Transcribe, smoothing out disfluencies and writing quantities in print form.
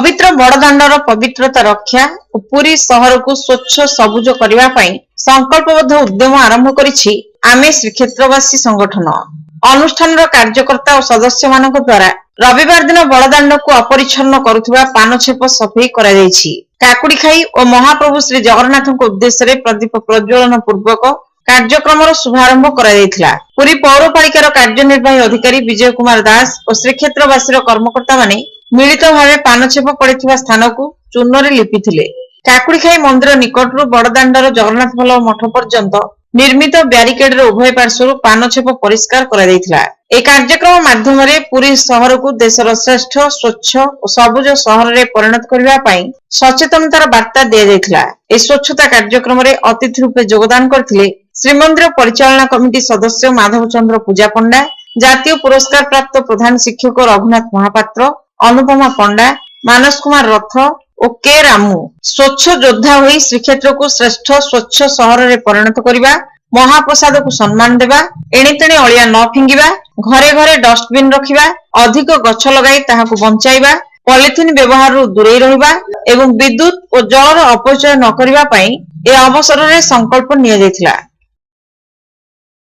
पवित्र बड़दाण्डर पवित्रता रक्षा और पूरी सहर को स्वच्छ सबुज करने पाई संकल्पबद्ध उद्यम आरंभ करिछि आमे श्रीक्षेत्रवासी संगठन। अनुष्ठान कार्यकर्ता और सदस्य मानक द्वारा रविवार दिन बड़दाण्ड को अपरिच्छन्न करुवा पानछेप सफेई करा जायछि। काकुड़ीखाई और महाप्रभु श्री जगन्नाथ उद्देश्य प्रदीप प्रज्वलन पूर्वक कार्यक्रम शुभारंभ करा। पुरी पौरपालिकार कार्यनिर्वाही अधिकारी विजय कुमार दास और श्रीक्षेत्रवासी कर्मकर्ता माने मिलित भावे पानछेप पड़िथिबा स्थान को चूर्ण लिपिथिले। काकुड़ीखाई मंदिर निकटरू बड़दाण्डर जगन्नाथ बल्लभ मठ पर्यंत निर्मित ब्यारिकेड उभय पार्श्व पानछेप परिष्कार करा जायथिला। ए कार्यक्रम माध्यम पुरी सहर को देशर श्रेष्ठ स्वच्छ और सबुज सहर रे परिणत करबा पई सचेतनतार वार्ता दिया जायथिला। ए स्वच्छता कार्यक्रम रे अतिथि रूपे योगदान करथिले श्रीमंदिर परिचालना कमिटी सदस्य माधव चंद्र पूजा पंडा, जातीय पुरस्कार प्राप्त प्रधान शिक्षक रघुनाथ महापात्र, अनुपमा पंडा, मानस कुमार रथ और के रामू। स्वच्छ योद्धा होई श्रीक्षेत्र को श्रेष्ठ स्वच्छ सहर रे परिणत करिबा, महाप्रसाद को सम्मान देवा, एणेतेणे अलिया न फिंगिबा, घरे घरे डस्टबिन रखिबा, अधिक गछ लगाई ताहाकु बंचाइबा, पॉलिथिन व्यवहार रु दूरेई रहिबा एवं विद्युत और जलर अपचय न करिबा पई ए अवसर रे संकल्प निया जायथिला।